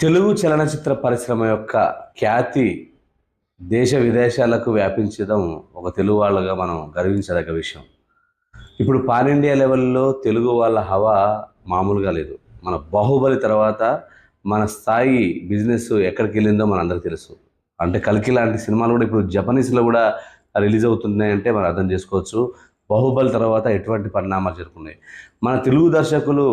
తెలుగు చలనచిత్ర పరిశ్రమ యొక్క ఖ్యాతి దేశ విదేశాలకు వ్యాపించడం ఒక తెలుగు వాళ్ళగా మనం గర్వించదగ్గ విషయం. ఇప్పుడు పాన్ ఇండియా లెవెల్లో తెలుగు వాళ్ళ హవా మామూలుగా లేదు. మన బాహుబలి తర్వాత మన స్థాయి బిజినెస్ ఎక్కడికి వెళ్ళిందో మనందరికీ తెలుసు. అంటే కల్కి లాంటి సినిమాలు కూడా ఇప్పుడు జపనీస్లో కూడా రిలీజ్ అవుతున్నాయంటే మనం అర్థం చేసుకోవచ్చు. బాహుబలి తర్వాత ఎటువంటి పరిణామాలు జరుగుతున్నాయి. మన తెలుగు దర్శకులు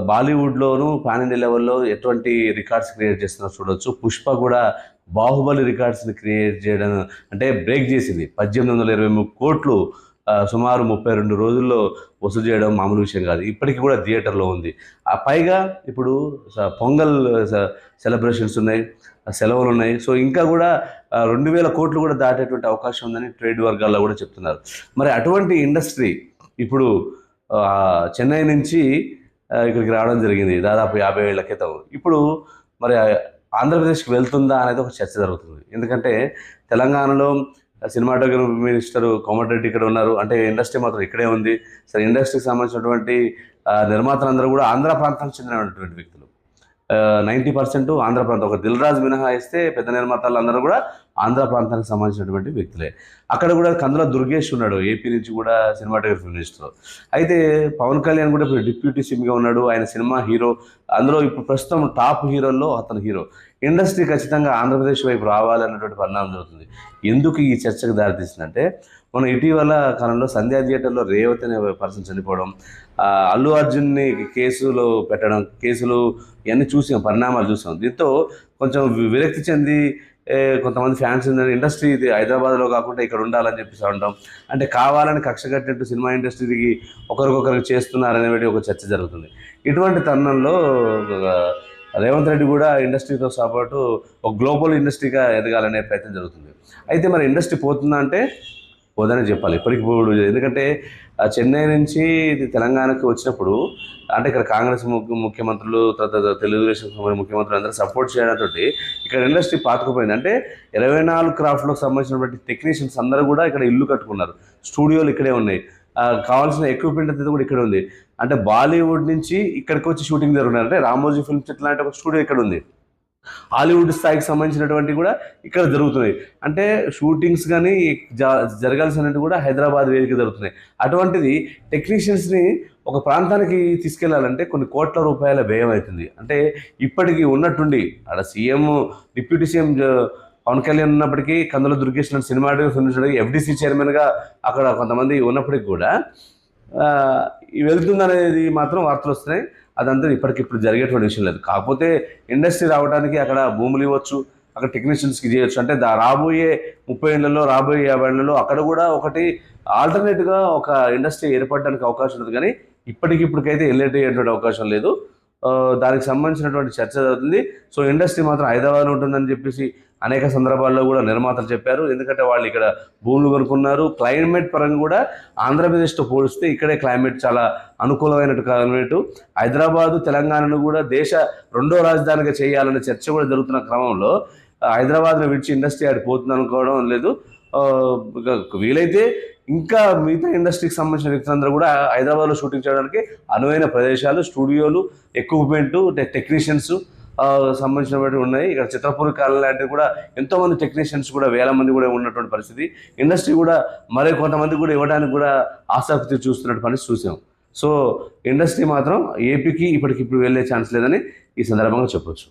బాలీవుడ్లోను పాన్ ఇండియా లెవెల్లో ఎటువంటి రికార్డ్స్ క్రియేట్ చేస్తున్నారో చూడవచ్చు. పుష్ప కూడా బాహుబలి రికార్డ్స్ని క్రియేట్ చేయడం అంటే బ్రేక్ చేసింది. 1823 కోట్లు సుమారు 32 రోజుల్లో వసూలు చేయడం మామూలు విషయం కాదు. ఇప్పటికీ కూడా థియేటర్లో ఉంది. పైగా ఇప్పుడు పొంగల్ సెలబ్రేషన్స్ ఉన్నాయి, సెలవులు ఉన్నాయి. సో ఇంకా కూడా 2000 కోట్లు కూడా దాటేటువంటి అవకాశం ఉందని ట్రేడ్ వర్గాల్లో కూడా చెప్తున్నారు. మరి అటువంటి ఇండస్ట్రీ ఇప్పుడు చెన్నై నుంచి ఇక్కడికి రావడం జరిగింది దాదాపు 50 ఏళ్ల క్రితం. ఇప్పుడు మరి ఆంధ్రప్రదేశ్కి వెళ్తుందా అనేది ఒక చర్చ జరుగుతుంది. ఎందుకంటే తెలంగాణలో సినిమాటోగ్రఫీ మినిస్టర్ కోమటిరెడ్డి ఇక్కడ ఉన్నారు, అంటే ఇండస్ట్రీ మాత్రం ఇక్కడే ఉంది. సరే, ఇండస్ట్రీకి సంబంధించినటువంటి నిర్మాతలందరూ కూడా ఆంధ్ర ప్రాంతానికి చెందినటువంటి వ్యక్తులు. 90% ఆంధ్ర ప్రాంతం. ఒక దిల్ రాజు మినహాయిస్తే పెద్ద నిర్మాతలు అందరూ కూడా ఆంధ్ర ప్రాంతానికి సంబంధించినటువంటి వ్యక్తులే. అక్కడ కూడా కందుల దుర్గేష్ ఉన్నాడు, ఏపీ నుంచి కూడా సినిమాటోగ్రఫీ మినిస్టర్. అయితే పవన్ కళ్యాణ్ కూడా ఇప్పుడు డిప్యూటీ సీఎంగా ఉన్నాడు. ఆయన సినిమా హీరో, అందులో ఇప్పుడు ప్రస్తుతం టాప్ హీరోల్లో అతను హీరో. ఇండస్ట్రీ ఖచ్చితంగా ఆంధ్రప్రదేశ్ వైపు రావాలన్నటువంటి పరిణామం జరుగుతుంది. ఎందుకు ఈ చర్చకు దారితీస్తుందంటే, మనం ఇటీవల కాలంలో సంధ్యా థియేటర్లో రేవతి అనే పర్సన్ చనిపోవడం, అల్లు అర్జున్ని కేసులో పెట్టడం, కేసులు ఇవన్నీ చూసాం, పరిణామాలు చూసాం. దీంతో కొంచెం విరక్తి చెంది కొంతమంది ఫ్యాన్స్ ఇండస్ట్రీ ఇది హైదరాబాద్లో కాకుండా ఇక్కడ ఉండాలని చెప్పేసి అనడం, అంటే కావాలని కక్ష కట్టినట్టు సినిమా ఇండస్ట్రీకి ఒకరికొకరికి చేస్తున్నారనేది ఒక చర్చ జరుగుతుంది. ఇటువంటి తరుణంలో రేవంత్ రెడ్డి కూడా ఇండస్ట్రీతో పాటు ఒక గ్లోబల్ ఇండస్ట్రీగా ఎదగాలనే ప్రయత్నం జరుగుతుంది. అయితే మరి ఇండస్ట్రీ పోతుందా అంటే పోదని చెప్పాలి ఇప్పటికి పోడు. ఎందుకంటే చెన్నై నుంచి తెలంగాణకు వచ్చినప్పుడు అంటే ఇక్కడ కాంగ్రెస్ ముఖ్యమంత్రులు, తర్వాత తెలుగుదేశం ముఖ్యమంత్రులు అందరూ సపోర్ట్ చేయడంతో ఇక్కడ ఇండస్ట్రీ పాతుకుపోయింది. అంటే 24 క్రాఫ్ట్లకు సంబంధించినటువంటి టెక్నీషియన్స్ అందరూ కూడా ఇక్కడ ఇల్లు కట్టుకున్నారు, స్టూడియోలు ఇక్కడే ఉన్నాయి, కావాల్సిన ఎక్విప్మెంట్ అంతా కూడా ఇక్కడ ఉంది. అంటే బాలీవుడ్ నుంచి ఇక్కడికి వచ్చి షూటింగ్ జరుగుతుంది. అంటే రామోజీ ఫిల్మ్ సిటీ లాంటి ఒక స్టూడియో ఇక్కడ ఉంది. హాలీవుడ్ స్థాయికి సంబంధించినటువంటి కూడా ఇక్కడ జరుగుతున్నాయి. అంటే షూటింగ్స్ కానీ జరగాల్సినవి కూడా హైదరాబాద్ వేదిక జరుగుతున్నాయి. అటువంటిది టెక్నీషియన్స్ని ఒక ప్రాంతానికి తీసుకెళ్లాలంటే కొన్ని కోట్ల రూపాయల వ్యయం అవుతుంది. అంటే ఇప్పటికీ ఉన్నట్టుండి అక్కడ CM, deputy CM Pawan Kalyan ఉన్నప్పటికీ, కందుల దుర్గేష్ సినిమాటోగ్రఫీ ఎఫ్డీసీ చైర్మన్గా అక్కడ కొంతమంది ఉన్నప్పటికీ కూడా వెళ్తుందనేది మాత్రం వార్తలు వస్తున్నాయి. అదంతా ఇప్పటికిప్పుడు జరిగేటువంటి విషయం లేదు. కాకపోతే ఇండస్ట్రీ రావడానికి అక్కడ భూములు ఇవ్వచ్చు, అక్కడ టెక్నీషియన్స్కి చేయొచ్చు. అంటే రాబోయే 30 ఏళ్లలో, రాబోయే 50 ఏళ్లలో అక్కడ కూడా ఒకటి ఆల్టర్నేట్గా ఒక ఇండస్ట్రీ ఏర్పడడానికి అవకాశం ఉంది. కానీ ఇప్పటికిప్పటికైతే వెళ్ళేటటువంటి అవకాశం లేదు. దానికి సంబంధించినటువంటి చర్చ జరుగుతుంది. సో ఇండస్ట్రీ మాత్రం హైదరాబాద్లో ఉంటుందని చెప్పేసి అనేక సందర్భాల్లో కూడా నిర్మాతలు చెప్పారు. ఎందుకంటే వాళ్ళు ఇక్కడ భూములు కొనుక్కున్నారు. క్లైమేట్ పరంగా కూడా ఆంధ్రప్రదేశ్తో పోలిస్తే ఇక్కడే క్లైమేట్ చాలా అనుకూలమైన క్లైమేటు. హైదరాబాదు, తెలంగాణను కూడా దేశ 2వ రాజధానిగా చేయాలనే చర్చ కూడా జరుగుతున్న క్రమంలో హైదరాబాద్ను విడిచి ఇండస్ట్రీ ఆడిపోతుంది అనుకోవడం లేదు. వీలైతే ఇంకా మిగతా ఇండస్ట్రీకి సంబంధించిన వ్యక్తులందరూ కూడా హైదరాబాద్లో షూటింగ్ చేయడానికి అనువైన ప్రదేశాలు, స్టూడియోలు, ఎక్విప్మెంటు, టెక్నీషియన్స్ సంబంధించినటువంటి ఉన్నాయి. ఇక్కడ చిత్రపూర్ కాలం లాంటివి కూడా ఎంతోమంది టెక్నీషియన్స్ కూడా 1000 మంది కూడా ఉన్నటువంటి పరిస్థితి. ఇండస్ట్రీ కూడా మరే కొంతమంది కూడా ఇవ్వడానికి కూడా ఆసక్తి చూస్తున్నట్టు పరిస్థితి చూసాం. సో ఇండస్ట్రీ మాత్రం ఏపీకి ఇప్పటికిప్పుడు వెళ్ళే ఛాన్స్ లేదని ఈ సందర్భంగా చెప్పొచ్చు.